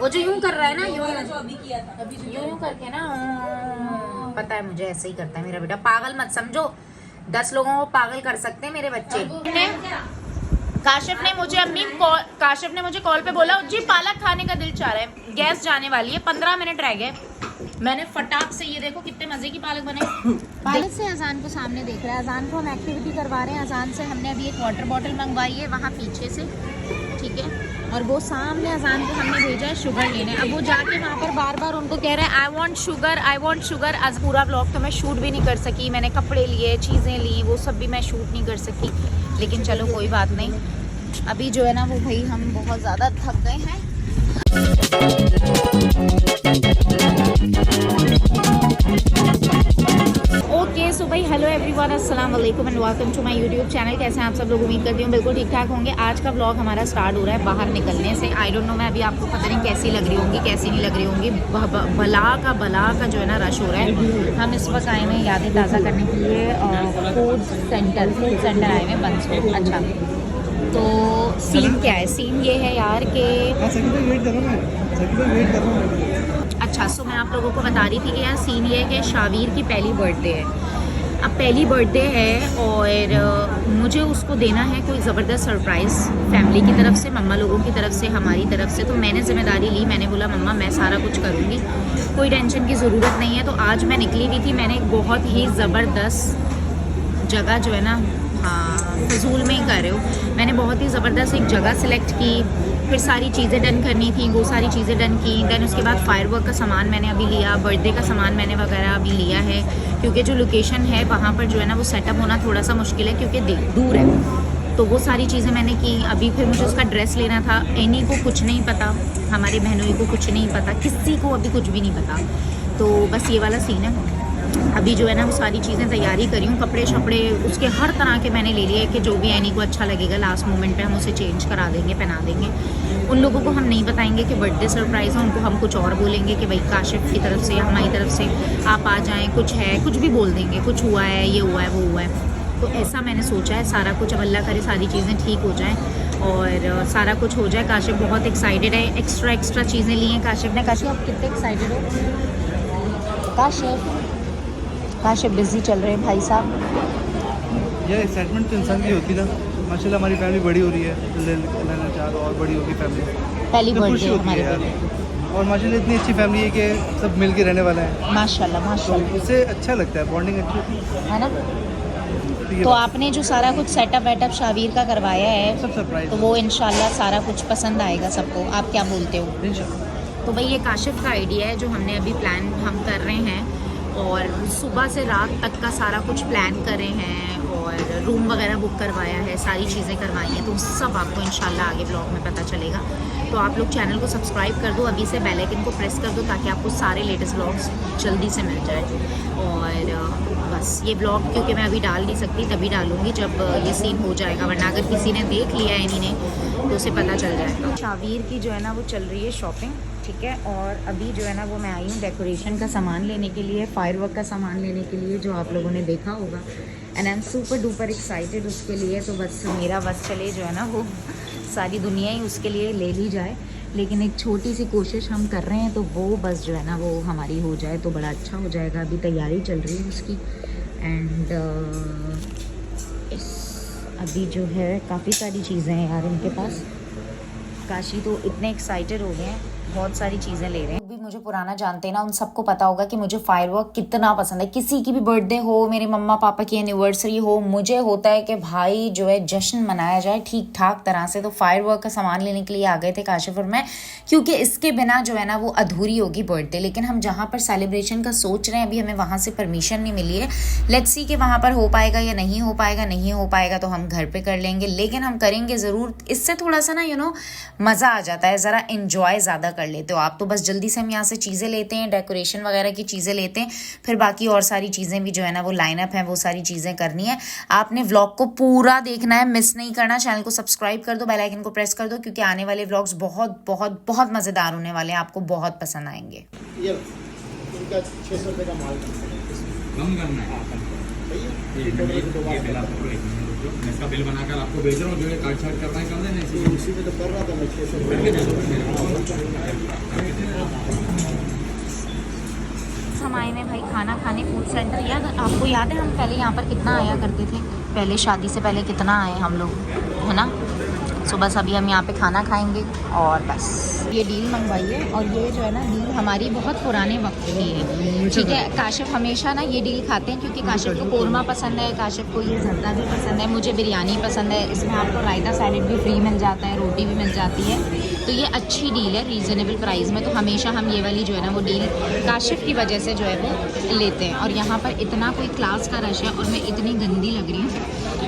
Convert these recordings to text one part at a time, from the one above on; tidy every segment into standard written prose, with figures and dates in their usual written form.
वो जो यूं कर रहा है ना, यूं अभी किया था, यूं करके ना, पता है मुझे ऐसे ही करता है मेरा बेटा। पागल मत समझो, 10 लोगों को पागल कर सकते हैं मेरे बच्चे। काशिफ ने मुझे कॉल पे बोला जी पालक खाने का दिल चाह रहा है, गैस जाने वाली है, 15 मिनट रह गए। मैंने फटाक से, ये देखो कितने मजे की पालक बने। पालक से अजान को सामने देख रहा है, अजान को हम एक्टिविटी करवा रहे हैं। अजान से हमने अभी एक वाटर बॉटल मंगवाई है वहाँ पीछे से, ठीक है, और वो सामने अजान को हमने भेजा है शुगर लेने। अब वो जाके वहाँ पर बार बार उनको कह रहे हैं I want sugar, I want sugar. आज पूरा ब्लॉग तो मैं शूट भी नहीं कर सकी, मैंने कपड़े लिए, चीज़ें ली, वो सब भी मैं शूट नहीं कर सकी, लेकिन चलो कोई बात नहीं। अभी जो है ना वो भाई हम बहुत ज़्यादा थक गए हैं। ओके सो भाई हेलो एवरीवन, अस्सलाम वालेकुम and welcome to my YouTube channel. कैसे हैं आप सब लोग? उम्मीद करती हूँ बिल्कुल ठीक ठाक होंगे। आज का व्लॉग हमारा स्टार्ट हो रहा है बाहर निकलने से। आई डोंट नो, मैं अभी आपको पता नहीं कैसी लग रही होंगी, कैसी नहीं लग रही होंगी। बला का जो है ना रश हो रहा है। हम इस वक्त आए हुए हैं यादें ताज़ा करने के लिए फूड सेंटर आए हुए हैं बंसकोट। अच्छा, तो सीन क्या है? सीन ये है यार कि अच्छा, सो मैं आप लोगों को बता रही थी कि यार सीन ये है कि शावीर की पहली बर्थडे है। अब पहली बर्थडे है और मुझे उसको देना है कोई ज़बरदस्त सरप्राइज़, फैमिली की तरफ से, मम्मा लोगों की तरफ से, हमारी तरफ से। तो मैंने ज़िम्मेदारी ली, मैंने बोला मम्मा मैं सारा कुछ करूँगी, कोई टेंशन की ज़रूरत नहीं है। तो आज मैं निकली हुई थी, मैंने एक बहुत ही ज़बरदस्त जगह जो है ना, हाँ फजूल में ही कर रहे हो, मैंने बहुत ही ज़बरदस्त एक जगह सेलेक्ट की, फिर सारी चीज़ें डन करनी थी, वो सारी चीज़ें डन की। दैन उसके बाद फायरवर्क का सामान मैंने अभी लिया, बर्थडे का सामान मैंने वगैरह अभी लिया है, क्योंकि जो लोकेशन है वहाँ पर जो है ना वो सेटअप होना थोड़ा सा मुश्किल है क्योंकि दूर है। तो वो सारी चीज़ें मैंने की। अभी फिर मुझे उसका ड्रेस लेना था। एनी को कुछ नहीं पता, हमारे बहनोई को कुछ नहीं पता, किसी को अभी कुछ भी नहीं पता। तो बस ये वाला सीन है। अभी जो है ना वो सारी चीज़ें तैयारी करी हूँ, कपड़े शपड़े उसके हर तरह के मैंने ले लिए कि जो भी एनी को अच्छा लगेगा लास्ट मोमेंट पे हम उसे चेंज करा देंगे, पहना देंगे। उन लोगों को हम नहीं बताएंगे कि बर्थडे सरप्राइज़ है, उनको हम कुछ और बोलेंगे कि भाई काशिफ की तरफ से या हमारी तरफ से आप आ जाएँ, कुछ है, कुछ भी बोल देंगे, कुछ हुआ है, ये हुआ है, वो हुआ है। तो ऐसा मैंने सोचा है सारा कुछ। अब अल्लाह करे सारी चीज़ें ठीक हो जाएँ और सारा कुछ हो जाए। काशिफ बहुत एक्साइटेड है, एक्स्ट्रा चीज़ें ली हैं काशिफ ने। काशिफ आप कितने एक्साइटेड हो? काशिफ बिजी चल रहे हैं भाई साहब। ये एक्साइटमेंट तो इंसान की होती ना। माशाल्लाह हमारी फैमिली बड़ी हो रही है, अल्लाह चाह और बड़ी होगी फैमिली। पहली तो बर्थडे खुशी होती है यार, और माशाल्लाह इतनी अच्छी फैमिली है कि सब मिल के रहने वाला है। माशाल्लाह तो उससे अच्छा लगता है, बॉन्डिंग अच्छी होती है ना। तो आपने जो सारा कुछ सेटअप वेटअप शावीर का करवाया है, सब सरप्राइज, तो वो इंशाल्लाह सारा कुछ पसंद आएगा सबको। आप क्या बोलते हो? इंशाल्लाह। तो भाई ये काशिफ का आइडिया है जो हमने अभी प्लान हम कर रहे हैं, और सुबह से रात तक का सारा कुछ प्लान करे हैं और रूम वगैरह बुक करवाया है, सारी चीज़ें करवाई हैं। तो सब आपको इंशाल्लाह आगे ब्लॉग में पता चलेगा। तो आप लोग चैनल को सब्सक्राइब कर दो, अभी से बेल आइकन को प्रेस कर दो ताकि आपको सारे लेटेस्ट ब्लॉग्स जल्दी से मिल जाए। और बस ये ब्लॉग क्योंकि मैं अभी डाल नहीं सकती, तभी डालूँगी जब ये सीन हो जाएगा, वरना अगर किसी ने देख लिया है इन्हीं ने तो उसे पता चल जाएगा। शावीर की जो है ना वो चल रही है शॉपिंग, ठीक है। और अभी जो है ना वो मैं आई हूँ डेकोरेशन का सामान लेने के लिए, फायरवर्क का सामान लेने के लिए, जो आप लोगों ने देखा होगा। And I am super duper excited उसके लिए। तो बस मेरा बस चले जो है ना वो सारी दुनिया ही उसके लिए ले ली जाए, लेकिन एक छोटी सी कोशिश हम कर रहे हैं, तो वो बस जो है ना वो हमारी हो जाए तो बड़ा अच्छा हो जाएगा। अभी तैयारी चल रही है उसकी। एंड अभी जो है काफ़ी सारी चीज़ें हैं यार इनके पास। काशी तो इतने एक्साइटेड हो गए हैं, बहुत सारी चीज़ें ले रहे हैं। भी मुझे पुराना जानते हैं ना, उन सबको पता होगा कि मुझे फायरवर्क कितना पसंद है। किसी की भी बर्थडे हो, मेरे मम्मा पापा की एनिवर्सरी हो, मुझे होता है कि भाई जो है जश्न मनाया जाए ठीक ठाक तरह से। तो फायरवर्क का सामान लेने के लिए आ गए थे काशिफ और मैं, क्योंकि इसके बिना जो है ना वो अधूरी होगी बर्थडे। लेकिन हम जहाँ पर सेलिब्रेशन का सोच रहे हैं अभी हमें वहाँ से परमिशन नहीं मिली है। लेट्स सी कि वहाँ पर हो पाएगा या नहीं हो पाएगा। नहीं हो पाएगा तो हम घर पे कर लेंगे, लेकिन हम करेंगे ज़रूर। इससे थोड़ा सा ना मज़ा आ जाता है, ज़रा इन्जॉय ज़्यादा कर लेते हो आप। तो बस जल्दी से हम यहाँ से चीज़ें लेते हैं, डेकोरेशन वगैरह की चीज़ें लेते हैं, फिर बाकी और सारी चीज़ें भी जो है ना वो लाइनअप है, वो सारी चीज़ें करनी है। आपने व्लॉग को पूरा देखना है, मिस नहीं करना। चैनल को सब्सक्राइब कर दो, बेल आइकन को प्रेस कर दो, क्योंकि आने वाले व्लॉग्स बहुत बहुत बहुत मज़ेदार होने वाले हैं, आपको बहुत पसंद आएंगे। ये इनका 600 रुपये का माल कम करना है। मैं इसका बिल बनाकर आपको भेज रहा हूँ, जो है कार्ड चार्ज करना है कर देना इसी उसी में तो कर रहा था मैं 600 करके दे दो फिर। हम आए हैं भाई खाना खाने फूड सेंटर। याद आपको याद है हम पहले यहाँ पर कितना आया करते थे, पहले शादी से पहले कितना आए हम लोग, है ना। सो बस अभी हम यहाँ पे खाना खाएंगे और बस। ये डील मंगवाई है और ये जो है ना डील हमारी बहुत पुराने वक्त की है, ठीक है। काशिफ हमेशा ना ये डील खाते हैं क्योंकि काशिफ को कोरमा पसंद है, काशिफ को ये जर्दा भी पसंद है, मुझे बिरयानी पसंद है। इसमें आपको रायता सैलेड भी फ्री मिल जाता है, रोटी भी मिल जाती है, तो ये अच्छी डील है रीज़नेबल प्राइस में। तो हमेशा हम ये वाली जो है ना वो डील काशिफ की वजह से जो है वो लेते हैं। और यहाँ पर इतना कोई क्लास का रश है और मैं इतनी गंदी लग रही हूँ।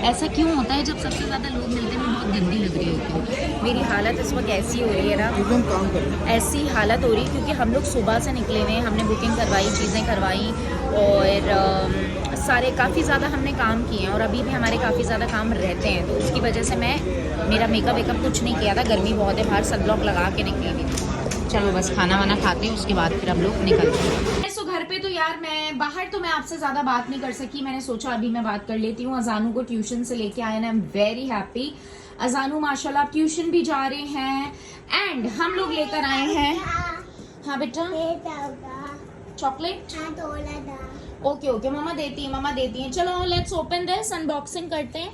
ऐसा क्यों होता है जब सबसे ज़्यादा लोग मिलते हैं मैं बहुत गंदी लग रही होती हूँ। मेरी हालत इस वक्त ऐसी हो रही है ना, एकदम काम कर रहे हैं। ऐसी हालत हो रही है क्योंकि हम लोग सुबह से निकले हुए हैं, हमने बुकिंग करवाई, चीज़ें करवाई और सारे काफ़ी ज़्यादा हमने काम किए हैं और अभी भी हमारे काफ़ी ज़्यादा काम रहते हैं। तो उसकी वजह से मेरा मेकअप वेकअप कुछ नहीं किया था, गर्मी बहुत है बाहर, सनब्लॉक लगा के निकली थी। चलो बस खाना वाना खाते हैं, उसके बाद फिर हम लोग निकलते हैं। सो घर पे तो यार मैं बाहर तो मैं आपसे ज़्यादा बात नहीं कर सकी, मैंने सोचा अभी मैं बात कर लेती हूँ। अजानू को ट्यूशन से लेके आए ना, आई एम वेरी हैप्पी। अजानू माशाल्लाह ट्यूशन भी जा रहे हैं एंड हम लोग लेकर आए हैं, हाँ बेटा, चॉकलेट। ओके ओके मम्मा देती है, मम्मा देती है। चलो लेट्स ओपन दिस, अनबॉक्सिंग करते हैं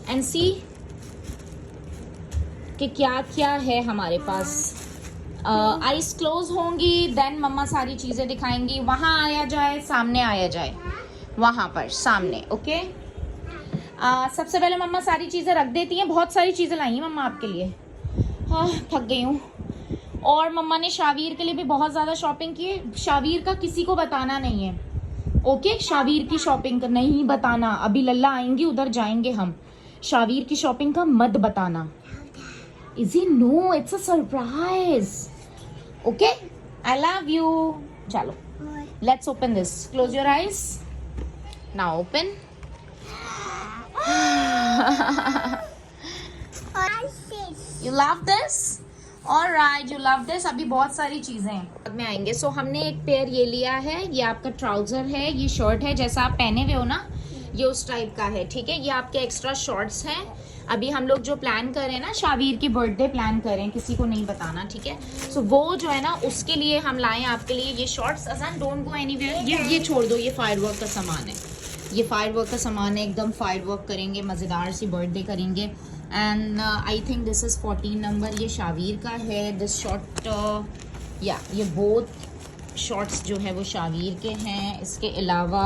एंड सी कि क्या क्या है हमारे पास। आइज क्लोज होंगी देन मम्मा सारी चीजें दिखाएंगी। वहां आया जाए, सामने आया जाए, वहां पर सामने। ओके सबसे पहले मम्मा सारी चीजें रख देती हैं। बहुत सारी चीजें लाई हैं मम्मा आपके लिए, हाँ थक गई हूँ। और मम्मा ने शावीर के लिए भी बहुत ज्यादा शॉपिंग की है। शावीर का किसी को बताना नहीं है, ओके शावीर की शॉपिंग का नहीं बताना। अभी लल्ला आएंगी उधर जाएंगे हम, शावीर की शॉपिंग का मत बताना। Is he? No, it's a surprise. Okay? I love you. Chalo. Let's open this. Close your eyes. Now open. You love this? Alright, you love this. अभी बहुत सारी चीजें हैं, बाद में आएंगे। सो हमने एक पेयर ये लिया है, ये आपका ट्राउजर है, ये शर्ट है जैसा आप पहने हुए हो ना, ये उस टाइप का है, ठीक है। ये आपके एक्स्ट्रा शॉर्ट्स हैं। अभी हम लोग जो प्लान कर रहे हैं ना, शावीर की बर्थडे प्लान कर रहे हैं, किसी को नहीं बताना, ठीक है। सो वो जो है ना उसके लिए हम लाए आपके लिए ये शॉर्ट्स। अजान डोंट गो एनीवेयर, ये छोड़ दो, ये फायरवर्क का सामान है, ये फायरवर्क का सामान है, एकदम फायरवर्क करेंगे, मज़ेदार सी बर्थडे करेंगे। And I think this is 14 number, ये शावीर का है। दिस शॉर्ट या ये बोथ शॉर्ट्स जो है वो शावीर के हैं। इसके अलावा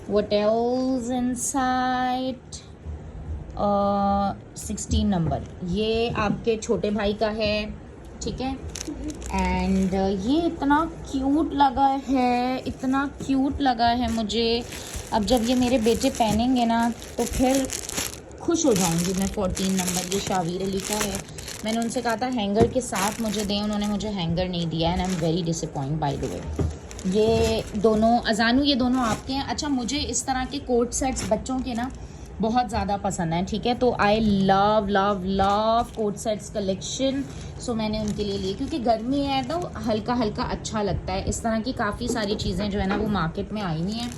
व्हाट एल्स इनसाइड, 16 नंबर ये आपके छोटे भाई का है, ठीक है। एंड ये इतना क्यूट लगा है, इतना क्यूट लगा है मुझे। अब जब ये मेरे बेटे पहनेंगे ना तो फिर खुश हो जाऊंगी मैं। 14 नंबर ये शावीर अली का है। मैंने उनसे कहा था हैंगर के साथ मुझे दें, उन्होंने मुझे हैंगर नहीं दिया and I am very disappoint by the way. ये दोनों अजानू, ये दोनों आपके हैं। अच्छा मुझे इस तरह के कोट सेट्स बच्चों के ना बहुत ज़्यादा पसंद है, ठीक है। तो I love love love coat sets collection. So मैंने उनके लिए लिए क्योंकि गर्मी है तो हल्का हल्का अच्छा लगता है। इस तरह की काफ़ी सारी चीज़ें जो है ना वो मार्केट में आई हुई हैं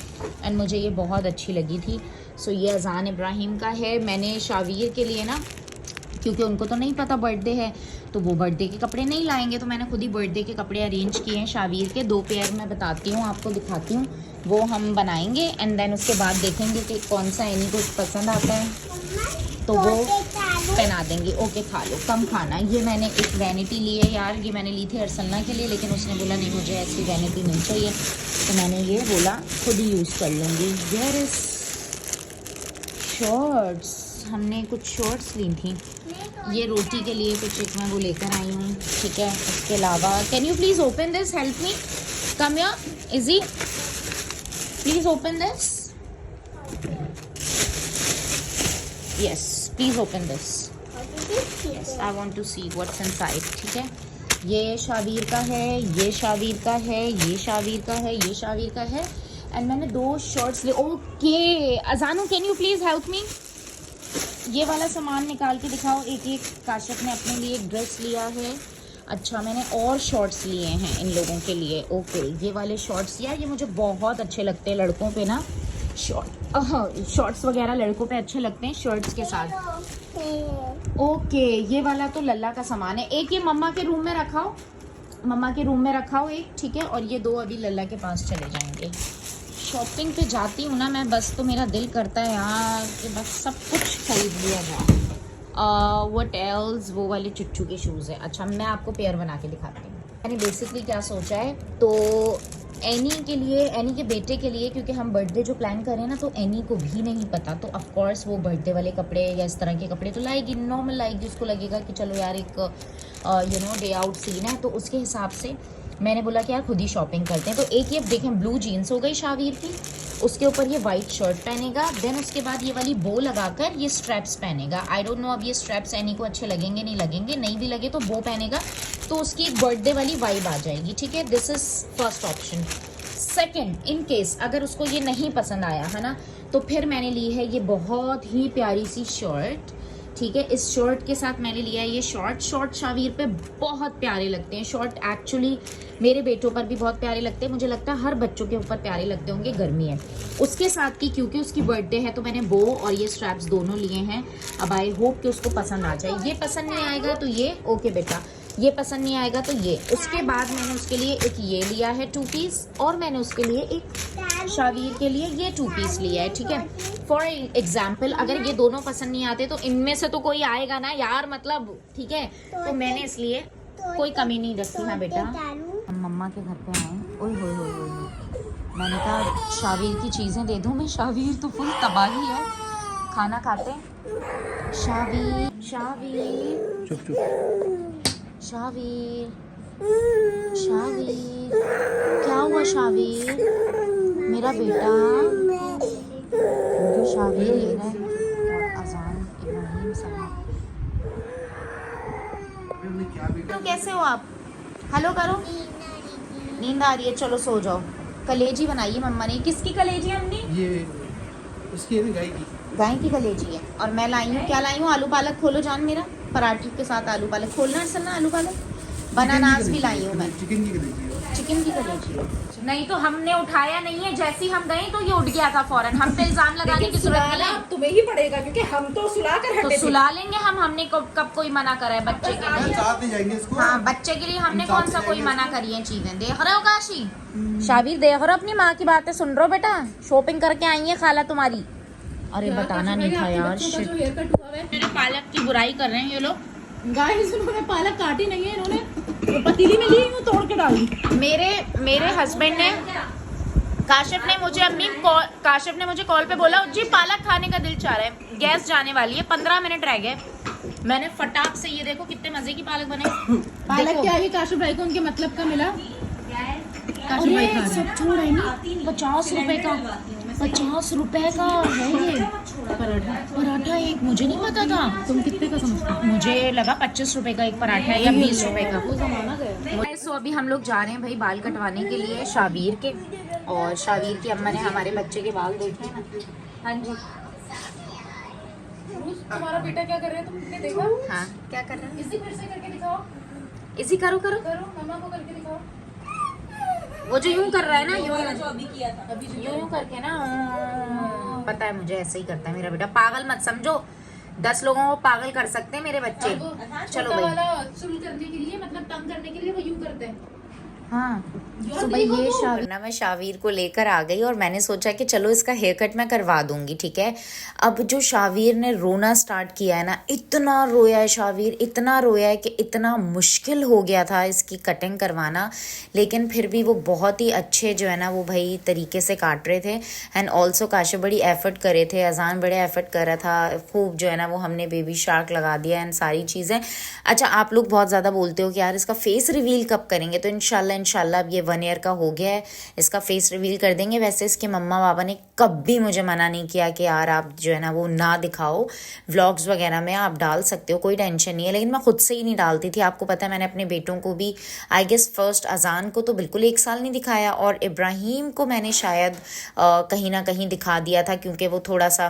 एंड मुझे ये बहुत अच्छी लगी थी। सो ये अजान इब्राहिम का है। मैंने शावीर के लिए ना, क्योंकि उनको तो नहीं पता बर्थडे है तो वो बर्थडे के कपड़े नहीं लाएंगे, तो मैंने खुद ही बर्थडे के कपड़े अरेंज किए हैं शावीर के। 2 पेयर मैं बताती हूँ आपको, दिखाती हूँ, वो हम बनाएंगे एंड देन उसके बाद देखेंगे कि कौन सा इन्हीं को पसंद आता है तो वो पहना देंगे। ओके खा लो, कम खाना। ये मैंने एक वैनिटी ली है यार, ये मैंने ली थी अरसलना के लिए, लेकिन उसने बोला नहीं मुझे ऐसी वैनिटी नहीं चाहिए, तो मैंने ये बोला खुद ही यूज़ कर लूँगी। वेयर इज शॉर्ट्स, हमने कुछ शॉर्ट्स ली थी, ये रोटी के लिए कुछ एक मैं वो लेकर आई हूँ, ठीक है। उसके अलावा can you please open this, help me, come here easy, please open this, yes please open this, yes I want to see what's inside, ठीक है। ये शावीर का है, ये शावीर का है, ये शावीर का है, ये शावीर का है एंड मैंने 2 शर्ट्स ले। ओके अजानू can you please help me, ये वाला सामान निकाल के दिखाओ। एक काशिफ ने अपने लिए एक ड्रेस लिया है। अच्छा मैंने और शॉर्ट्स लिए हैं इन लोगों के लिए। ओके ये वाले शॉर्ट्स यार ये मुझे बहुत अच्छे लगते हैं लड़कों पे ना, शॉर्ट्स वगैरह लड़कों पे अच्छे लगते हैं शर्ट्स के साथ। ओके, ये वाला तो लल्ला का सामान है। एक ये मम्मा के रूम में रखाओ, मम्मा के रूम में रखाओ एक, ठीक है। और ये 2 अभी लल्ला के पास चले जाएंगे। शॉपिंग पे जाती हूँ ना मैं बस, तो मेरा दिल करता है यार कि बस सब कुछ खरीद लिया जाए। व्हाट एल्स, वो वाले चुच्चू के शूज़ है। अच्छा, मैं आपको पेयर बना के दिखाती हूँ। मैंने बेसिकली क्या सोचा है, तो एनी के लिए, एनी के बेटे के लिए, क्योंकि हम बर्थडे जो प्लान कर रहे हैं ना, तो एनी को भी नहीं पता, तो ऑफ कोर्स वो बर्थडे वाले कपड़े या इस तरह के कपड़े तो लाएगी, नॉर्मल लाएगी। उसको लगेगा कि चलो यार एक डे आउट सीन है, तो उसके हिसाब से मैंने बोला कि यार खुद ही शॉपिंग करते हैं। तो एक ये देखें ब्लू जीन्स हो गई शावीर की, उसके ऊपर ये वाइट शर्ट पहनेगा, देन उसके बाद ये वाली बो लगाकर ये स्ट्रैप्स पहनेगा। आई डोंट नो अब ये स्ट्रैप्स एनी को अच्छे लगेंगे नहीं लगेंगे, नहीं भी लगे तो बो पहनेगा, तो उसकी एक बर्थडे वाली वाइब आ जाएगी, ठीक है। This is first option. Second, in case अगर उसको ये नहीं पसंद आया है ना, तो फिर मैंने ली है ये बहुत ही प्यारी सी शर्ट, ठीक है। इस शर्ट के साथ मैंने लिया है ये शॉर्ट शावीर पे बहुत प्यारे लगते हैं। शॉर्ट एक्चुअली मेरे बेटों पर भी बहुत प्यारे लगते हैं, मुझे लगता है हर बच्चों के ऊपर प्यारे लगते होंगे, गर्मी है उसके साथ की, क्योंकि उसकी बर्थडे है तो मैंने बो और ये स्ट्रैप्स दोनों लिए हैं। अब आई होप कि उसको पसंद आ जाए। ये पसंद नहीं आएगा तो ये, ओके बेटा, ये पसंद नहीं आएगा तो ये। उसके बाद मैंने उसके लिए एक ये लिया है 2 पीस, और मैंने उसके लिए एक शावीर के लिए ये 2 पीस लिया है, ठीक है। फॉर एग्जाम्पल अगर ये दोनों पसंद नहीं आते तो इनमें से तो कोई आएगा ना यार, मतलब, ठीक है। तो मैंने इसलिए कोई कमी नहीं रखी है बेटा। हम मम्मा के घर पे आए, ओए होए होए होए, मैंने कहा शावीर की चीज़ें दे दूँ मैं, शावीर तो फुल तबाही है। खाना खाते हैं, शावीर शावीर चुप चुप। शावीर शावीर, क्या हुआ शावीर मेरा बेटा? मुझे शावीर ले रहा है। और अजान इब्राहिम साहब, कैसे हो आप? हेलो करो। नींद आ रही है, चलो सो जाओ। कलेजी बनाई है मम्मा ने। किसकी कलेजी है अम्मी? ये उसकी है ना, गाय की। गाय की कलेजी है। और मैं लाई हूँ, क्या लाई हूँ? आलू पालक। खोलो जान मेरा, पराठे के साथ आलू पालक खोलना, सलना आलू पालक। बनानास भी लाई हूँ मैं। चिकन की कलेजी है। चिकन की कलेजी है। नहीं तो हमने उठाया नहीं है, जैसे ही हम गए तो ये उठ गया था फौरन। हम पे इल्जाम लगाने की जरूरत नहीं है, तुम्हें ही पड़ेगा क्योंकि हम तो सुला कर तो हटे थे। सुला लेंगे हम। हमने कब कोई मना करा है बच्चे के लिए? साथ नहीं जाएंगे इसको। हाँ, बच्चे के लिए हमने कौन सा कोई मना करी है चीजें। देख रहे हो काशी, शावीर देख रहे हो अपनी माँ की बातें सुन रहे हो बेटा? शॉपिंग करके आई है खाला तुम्हारी। अरे बताना नहीं था यार, शिट। हेयर कट हुआ है। मेरे पालक की बुराई कर रहे हैं ये लोग। गाइस, उन्होंने पालक काटी नहीं है, इन्होंने पतीली में ली, यूं तोड़ के डाली। मेरे हस्बैंड ने, काशिफ ने मुझे कॉल पे बोला, जी पालक खाने का दिल चाह रहा है, गैस जाने वाली है, 15 मिनट रह गए। मैंने फटाक से, ये देखो कितने मजे की पालक बने। पालक क्या है? काशिफ भाई को उनके मतलब का मिला। काशिफ भाई खा रहे हैं। सब छोड़ है ना, 50 रुपए का, 50 रुपए का है ये पराठा एक। मुझे नहीं पता था। तुम कितने का समझते हो? मुझे लगा 25 रुपए का एक पराठा है या 20 रुपए का। वो जमाना गया। सो अभी हम लोग जा रहे हैं भाई बाल कटवाने के लिए शावीर के, और शावीर की अम्मा ने हमारे बच्चे के बाल देखे हैं ना। हाँ जी, तुम्हारा बेटा क्या कर रहा है? तुमने देखा? हाँ क्या कर रहे हैं? इसी फिर से करके दिखाओ। इसी करो करो, मम्मा को करके दिखाओ। वो जो यूं कर रहा है ना, यूं जो अभी किया था। अभी जो यूं करके ना, पता है मुझे, ऐसे ही करता है मेरा बेटा। पागल मत समझो, 10 लोगों को पागल कर सकते हैं मेरे बच्चे। चलो भाई, वाला सुल करने के लिए, मतलब तंग करने के लिए वो यूं करते हैं। हाँ सुबह ये शावीर ना, मैं शावीर को लेकर आ गई और मैंने सोचा कि चलो इसका हेयर कट मैं करवा दूंगी, ठीक है। अब जो शावीर ने रोना स्टार्ट किया है ना, इतना रोया है शावीर, इतना रोया है कि इतना मुश्किल हो गया था इसकी कटिंग करवाना, लेकिन फिर भी वो बहुत ही अच्छे जो है ना वो भाई तरीके से काट रहे थे। एंड ऑल्सो काशिफ बड़ी एफर्ट कर रहे थे, अजान बड़े एफर्ट कर रहा था, खूब जो है ना वो हमने बेबी शार्क लगा दिया एंड सारी चीज़ें। अच्छा, आप लोग बहुत ज़्यादा बोलते हो कि यार इसका फेस रिवील कब करेंगे, तो इंशाल्लाह अब ये 1 ईयर का हो गया है, इसका फेस रिवील कर देंगे। वैसे इसके मम्मा पापा ने कभी मुझे मना नहीं किया कि यार आप जो है ना वो ना दिखाओ, व्लॉग्स वगैरह में आप डाल सकते हो, कोई टेंशन नहीं है, लेकिन मैं खुद से ही नहीं डालती थी। आपको पता है मैंने अपने बेटों को भी, आई गेस फर्स्ट अजान को तो बिल्कुल 1 साल नहीं दिखाया, और इब्राहिम को मैंने शायद कहीं ना कहीं दिखा दिया था, क्योंकि वो थोड़ा सा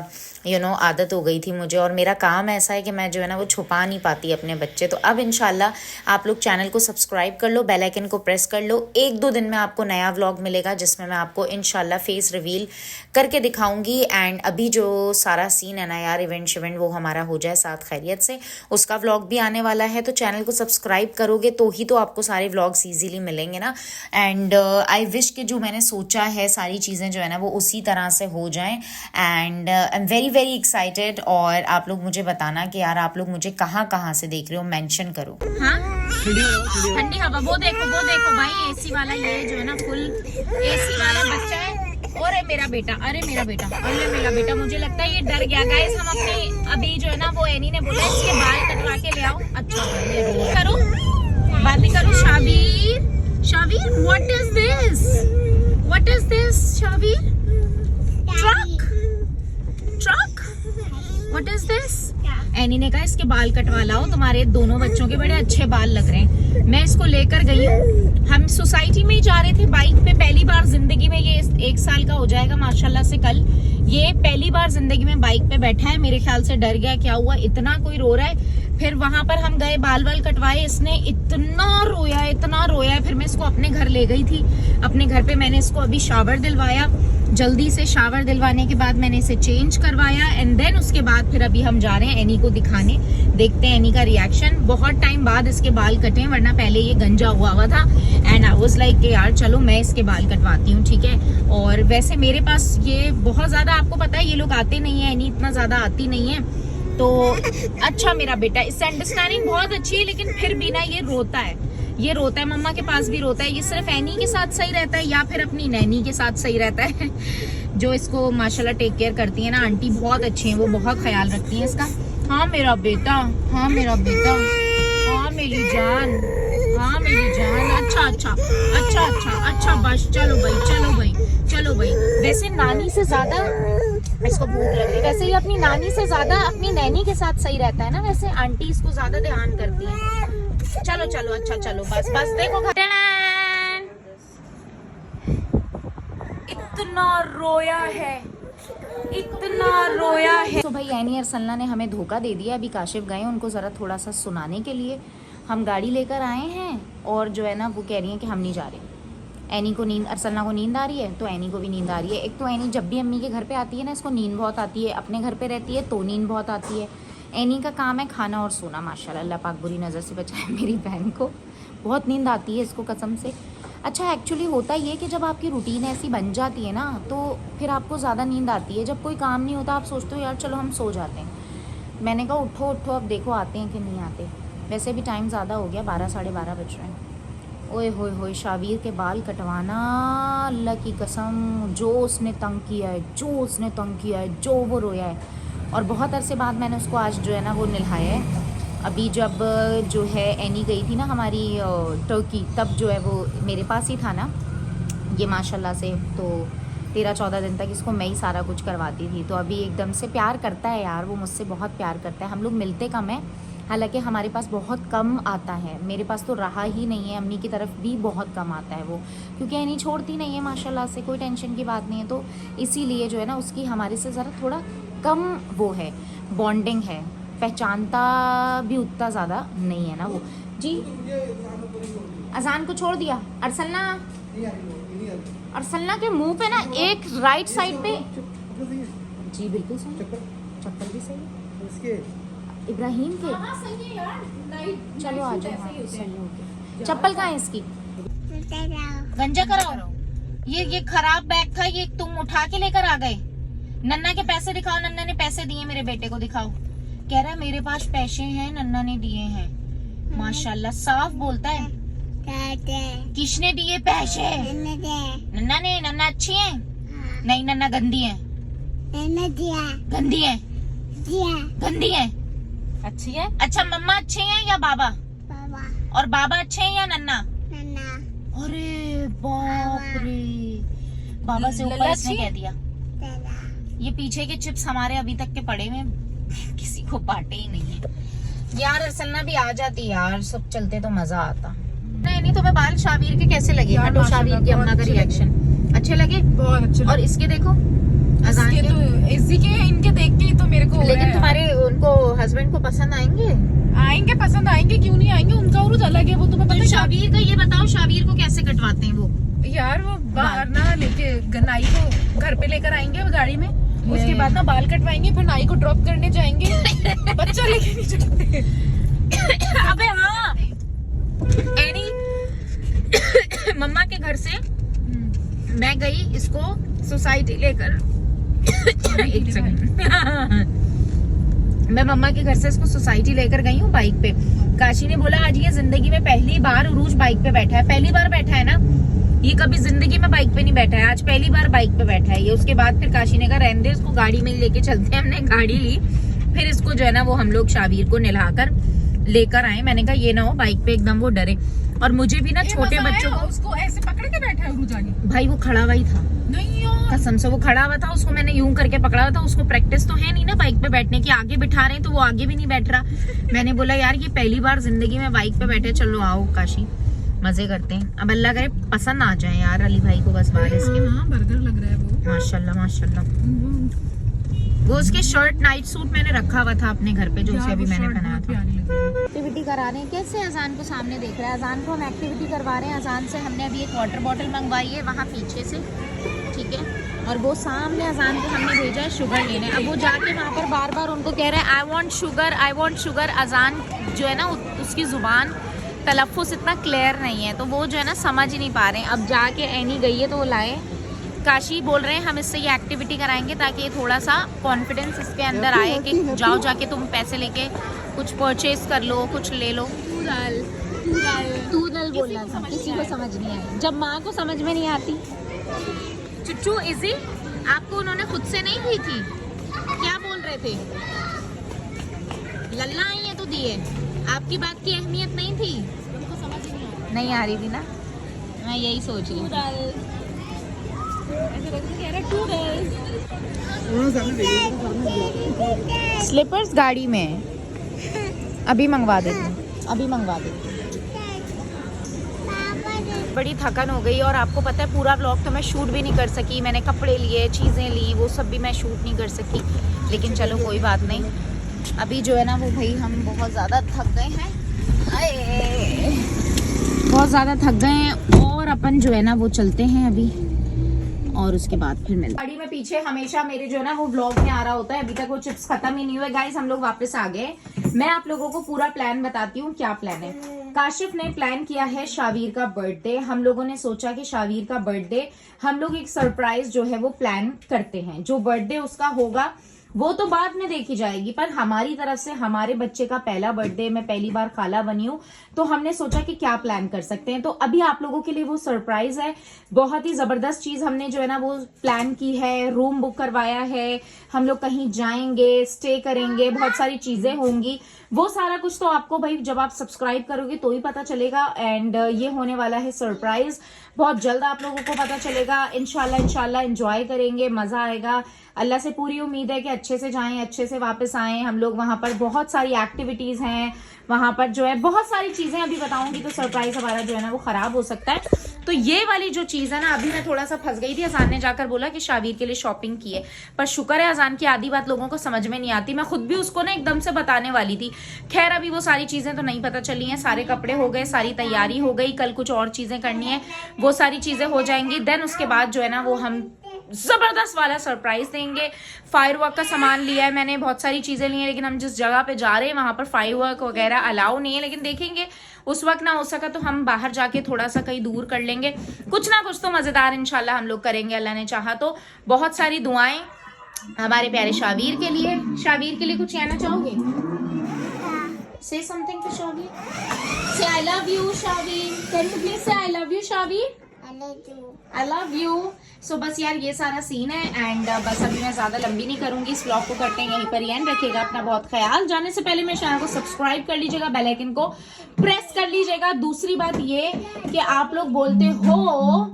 आदत हो गई थी मुझे, और मेरा काम ऐसा है कि मैं जो है ना वो छुपा नहीं पाती अपने बच्चे। तो अब इंशाल्लाह आप लोग चैनल को सब्सक्राइब कर लो, बेल आइकन को प्रेस कर कर लो। 1-2 दिन में आपको नया व्लॉग मिलेगा जिसमें मैं आपको इंशाल्लाह फेस रिवील करके दिखाऊंगी। एंड अभी जो सारा सीन है ना यार, इवेंट वो हमारा हो जाए साथ खैरियत से, उसका व्लॉग भी आने वाला है। तो चैनल को सब्सक्राइब करोगे तो ही तो आपको सारे व्लॉग्स ईजीली मिलेंगे ना। एंड आई विश कि जो मैंने सोचा है सारी चीज़ें जो है ना वो उसी तरह से हो जाएं। And I am very very excited. और आप लोग मुझे बताना कि यार आप लोग मुझे कहाँ कहाँ से देख रहे हो, मेंशन करो। हाँ ठंडी हवा, वो देखो भाई एसी वाला, ये जो है ना फुल एसी वाला बच्चा है। और मेरा बेटा, अरे मेरा बेटा मुझे लगता है ये डर गया। गाइस हम अपने अभी जो है ना वो एनी ने बोला इसके बाल कटवा के ले आओ। अच्छा करो, बात भी करो। Shavir what is this Shavir? Truck what is this? Any ने कहा इसके बाल कटवा लाओ, तुम्हारे दोनों बच्चों के बड़े अच्छे बाल लग रहे हैं। मैं इसको लेकर गई हूँ, हम सोसाइटी में ही जा रहे थे बाइक पे। पहली बार जिंदगी में, ये 1 साल का हो जाएगा माशाल्लाह से कल, ये पहली बार जिंदगी में बाइक पे बैठा है। मेरे ख्याल से डर गया, क्या हुआ इतना कोई रो रहा है। फिर वहां पर हम गए, बाल कटवाए, इसने इतना रोया। फिर मैं इसको अपने घर ले गई थी। अपने घर पे मैंने इसको अभी शावर दिलवाया, जल्दी से शावर दिलवाने के बाद मैंने इसे चेंज करवाया। एंड देन उसके बाद फिर अभी हम जा रहे हैं एनी को दिखाने, देखते हैं एनी का रिएक्शन। बहुत टाइम बाद इसके बाल कटे, वरना पहले ये गंजा हुआ था। एंड आई वाज लाइक यार चलो मैं इसके बाल कटवाती हूँ, ठीक है। और वैसे मेरे पास ये बहुत ज्यादा, आपको पता है ये लोग आते नहीं है, एनी इतना ज्यादा आती नहीं है। तो अच्छा मेरा बेटा, इससे अंडरस्टैंडिंग बहुत अच्छी है, लेकिन फिर भी ना ये रोता है, मम्मा के पास भी रोता है। ये सिर्फ एनी के साथ सही रहता है या फिर अपनी नैनी के साथ सही रहता है जो इसको माशाल्लाह टेक केयर करती है ना, आंटी बहुत अच्छी है, वो बहुत ख्याल रखती है इसका। हाँ मेरा बेटा, हाँ मेरी जान। अच्छा बस चलो भाई। वैसे नानी से ज्यादा इसको भूख लग रही है, वैसे ये अपनी नानी से ज्यादा अपनी नैनी के साथ सही रहता है ना। वैसे आंटी इसको ज्यादा ध्यान करती है। चलो अच्छा चलो बस देखो इतना रोया है। तो भाई एनी और सल्ला ने हमें धोखा दे दिया। अभी काशिफ गए उनको ज़रा थोड़ा सा सुनाने के लिए। हम गाड़ी लेकर आए हैं और जो है ना वो कह रही है कि हम नहीं जा रहे। एनी को नींद, अरसलना को नींद आ रही है तो एनी को भी नींद आ रही है। एक तो एनी जब भी अम्मी के घर पे आती है ना इसको नींद बहुत आती है, अपने घर पे रहती है तो नींद बहुत आती है। एनी का काम है खाना और सोना, माशाल्लाह, अल्लाह पाक बुरी नज़र से बचाए मेरी बहन को। बहुत नींद आती है इसको कसम से। अच्छा एक्चुअली होता ये कि जब आपकी रूटीन ऐसी बन जाती है ना तो फिर आपको ज़्यादा नींद आती है। जब कोई काम नहीं होता आप सोचते हो यार चलो हम सो जाते हैं। मैंने कहा उठो अब देखो आते हैं कि नहीं आते। वैसे भी टाइम ज़्यादा हो गया, 12 साढ़े 12 बज रहे हैं। ओए होए शावीर के बाल कटवाना, अल्लाह की कसम जो उसने तंग किया है, जो वो रोया है। और बहुत अरसे बाद मैंने उसको आज जो है ना वो नहलाया है। अभी जब जो है एनी गई थी ना हमारी टर्की, तब जो है वो मेरे पास ही था ना ये माशाल्लाह से। तो 13-14 दिन तक इसको मैं ही सारा कुछ करवाती थी। तो अभी एकदम से प्यार करता है यार, वो मुझसे बहुत प्यार करता है। हम लोग मिलते कम है, हालांकि हमारे पास बहुत कम आता है। मेरे पास तो रहा ही नहीं है, अम्मी की तरफ भी बहुत कम आता है वो, क्योंकि एनी छोड़ती नहीं है माशाल्लाह से। कोई टेंशन की बात नहीं है। तो इसीलिए जो है ना उसकी हमारे से ज़रा थोड़ा कम वो है, बॉन्डिंग है। पहचानता भी उतना ज़्यादा नहीं है ना वो। जी अजान को छोड़ दिया। अरसलना के मुंह पे ना एक राइट साइड पे, जी बिल्कुल सही, चप्पल भी सही इब्राहिम के। चलो आ जाओ, सही हो गया। चप्पल कहाँ है इसकी? गंजा कराओ। ये खराब बैग था, ये तुम उठा के लेकर आ गए। नन्ना के पैसे दिखाओ, नन्ना ने पैसे दिए मेरे बेटे को, दिखाओ। कह रहा है मेरे पास पैसे हैं, नन्ना ने दिए हैं। माशाल्लाह साफ बोलता है। किसने दिए पैसे? नन्ना ने। नन्ना अच्छी है? नहीं नन्ना गंदी है। गंदी है। अच्छी है। अच्छा मम्मा अच्छे हैं या बाबा? और बाबा अच्छे हैं या नन्ना? अरे बाप रे, बाबा से ऊपर इसने कह दिया। ये पीछे के चिप्स हमारे अभी तक के पड़े हुए, किसी को बांटे ही नहीं है यार। अरसलना भी आ जाती यार, सब चलते तो मजा आता। नहीं तुम्हें बाल शावीर के कैसे लगे? हटो, शावीर की अम्मा का रिएक्शन अच्छे लगे? बहुत अच्छे। और इसके देखो अजान के, तो इसी के इनके देख के तो मेरे को। लेकिन तुम्हारे उनको हस्बैंड को पसंद आएंगे? पसंद आएंगे, क्यों नहीं आएंगे? उनका उर्ज अलग है, वो तुम्हें पता है शावीर का ये बताओ, शावीर को कैसे कटवाते हैं वो? यार वो बाहर ना लेके नाई को घर पे लेकर आएंगे गाड़ी में, उसके बाद ना बाल कटवाएंगे, फिर नाई को ड्रॉप करने जाएंगे। बच्चा लेके नहीं जाते। अबे हाँ, एनी मम्मा के घर से मैं गई इसको सोसाइटी लेकर। एक सेकंड। मैं मम्मा के घर से इसको सोसाइटी लेकर गई हूँ बाइक पे। काशी ने बोला आज ये जिंदगी में पहली बार उरूज बाइक पे बैठा है, पहली बार बैठा है ना, ये कभी जिंदगी में बाइक पे नहीं बैठा है, आज पहली बार बाइक पे बैठा है ये। उसके बाद फिर काशी ने कहा रहने दे, उसको गाड़ी में लेके चलते हैं। हमने गाड़ी ली, फिर इसको जो है ना वो हम लोग शावीर को नहलाकर लेकर आए। मैंने कहा ये ना हो बाइक पे एकदम वो डरे। और मुझे भी ना छोटे बच्चों को, उसको ऐसे पकड़ के बैठा है उरूज आगे। भाई वो खड़ा हुआ ही था, नहीं यार कसम से वो खड़ा हुआ था, उसको मैंने यूं करके पकड़ा हुआ था। उसको प्रैक्टिस तो है नहीं ना बाइक पे बैठने की, आगे बिठा रहे हैं तो वो आगे भी नहीं बैठ रहा। मैंने बोला यार ये पहली बार जिंदगी में बाइक पे बैठे, चलो आओ काशी मजे करते हैं। अब अल्लाह करे पसंद आ जाए यार अली भाई को बस बाल इसके। हाँ बर्गर लग रहा है वो, माशाल्लाह माशाल्लाह। वो उसके शर्ट नाइट सूट मैंने रखा हुआ था अपने घर पे, जो उसे अभी मैंने पहनाया था। एक्टिविटी करा रहे हैं, कैसे अजान को सामने देख रहा है, अजान को हम एक्टिविटी करवा रहे हैं। अजान से हमने अभी एक वाटर बॉटल मंगवाई है वहाँ पीछे से, ठीक है, और वो सामने अजान को हमने भेजा है शुगर लेने। अब वो जाके वहाँ पर बार बार उनको कह रहे हैं I want sugar, I want sugar. अजान जो है ना उसकी जुबान तलफ़ुज़ इतना क्लियर नहीं है, तो वो जो है ना समझ ही नहीं पा रहे हैं। अब जाके एनी गई है तो वो लाए, काशी बोल रहे हैं हम इससे ये एक्टिविटी कराएंगे ताकि ये थोड़ा सा कॉन्फिडेंस इसके अंदर आए कि जाओ जाके तुम पैसे लेके कुछ परचेज कर लो, कुछ ले लो। तू दल बोलना था, किसी को समझ नहीं आई, जब माँ को समझ में नहीं आती। चुच्चू इजी आपको उन्होंने खुद से नहीं दी थी, क्या बोल रहे थे? लल्ला आई है तो दिए, आपकी बात की अहमियत नहीं थी, उनको समझ ही नहीं आ रही थी ना, मैं यही सोच रही थी। स्लीपर्स गाड़ी में अभी मंगवा देती हूँ, अभी मंगवा देती हूँ। बड़ी थकन हो गई और आपको पता है पूरा व्लॉग तो मैं शूट भी नहीं कर सकी। मैंने कपड़े लिए, चीज़ें ली, वो सब भी मैं शूट नहीं कर सकी, लेकिन चलो कोई बात नहीं। अभी जो है ना वो भाई हम बहुत ज़्यादा थक गए हैं, बहुत ज़्यादा थक गए हैं, और अपन जो है ना वो चलते हैं अभी, और उसके बाद फिर मिलते। गाड़ी में पीछे हमेशा मेरे जो है ना वो व्लॉग में आ रहा होता है, अभी तक वो चिप्स खत्म ही नहीं हुए। गाइस हम लोग वापस आ गए। मैं आप लोगों को पूरा प्लान बताती हूँ क्या प्लान है। काशिफ ने प्लान किया है शावीर का बर्थडे। हम लोगों ने सोचा कि शावीर का बर्थडे हम लोग एक सरप्राइज जो है वो प्लान करते हैं। जो बर्थडे उसका होगा वो तो बाद में देखी जाएगी, पर हमारी तरफ से हमारे बच्चे का पहला बर्थडे, मैं पहली बार खाला बनी हूँ, तो हमने सोचा कि क्या प्लान कर सकते हैं। तो अभी आप लोगों के लिए वो सरप्राइज है, बहुत ही जबरदस्त चीज हमने जो है ना वो प्लान की है। रूम बुक करवाया है, हम लोग कहीं जाएंगे, स्टे करेंगे, बहुत सारी चीजें होंगी। वो सारा कुछ तो आपको भाई जब आप सब्सक्राइब करोगे तो ही पता चलेगा। एंड ये होने वाला है सरप्राइज, बहुत जल्द आप लोगों को पता चलेगा। इंशाल्लाह एंजॉय करेंगे, मजा आएगा। अल्लाह से पूरी उम्मीद है कि अच्छे से जाएं, अच्छे से वापस आएं। हम लोग वहां पर बहुत सारी एक्टिविटीज हैं, वहां पर जो है बहुत सारी चीजें, अभी बताऊंगी तो सरप्राइज हमारा जो है ना वो खराब हो सकता है। तो ये वाली जो चीज है ना, अभी मैं थोड़ा सा फंस गई थी। अजान ने जाकर बोला कि शावीर के लिए शॉपिंग की है, पर शुक्र है अजान की आधी बात लोगों को समझ में नहीं आती। मैं खुद भी उसको ना एकदम से बताने वाली थी, खैर अभी वो सारी चीजें तो नहीं पता चली हैं। सारे कपड़े हो गए, सारी तैयारी हो गई, कल कुछ और चीजें करनी है, वो सारी चीजें हो जाएंगी। देन उसके बाद जो है ना वो हम जबरदस्त वाला सरप्राइज देंगे। फायरवर्क का सामान लिया है मैंने, बहुत सारी चीजें ली हैं, लेकिन हम जिस जगह पे जा रहे हैं वहां पर फायरवर्क वगैरह अलाउ नहीं है। लेकिन देखेंगे उस वक्त ना हो सका तो हम बाहर जाके थोड़ा सा कहीं दूर कर लेंगे, कुछ ना कुछ तो मजेदार इंशाल्लाह हम लोग करेंगे, अल्लाह ने चाहा तो। बहुत सारी दुआएं हमारे प्यारे शावीर के लिए। शावीर के लिए कुछ कहना चाहोगे? Say something to Shavir. Say I love you, Shavir. Can you please say I love you, Shavir? I love you. So बस यार ये सारा सीन है। एंड बस अभी मैं ज्यादा लंबी नहीं करूंगी, इस व्लॉग को करते हैं यहीं पर ही एंड। रखिएगा अपना बहुत ख्याल। जाने से पहले मेरे चैनल को सब्सक्राइब कर लीजिएगा, बेल आइकन को प्रेस कर लीजिएगा। दूसरी बात ये कि आप लोग बोलते हो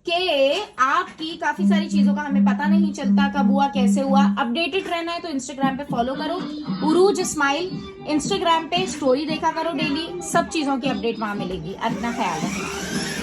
कि आपकी काफी सारी चीजों का हमें पता नहीं चलता, कब हुआ कैसे हुआ। अपडेटेड रहना है तो इंस्टाग्राम पे फॉलो करो, उरूज स्माइल। इंस्टाग्राम पे स्टोरी देखा करो डेली, सब चीजों की अपडेट वहां मिलेगी। अपना ख्याल रखना।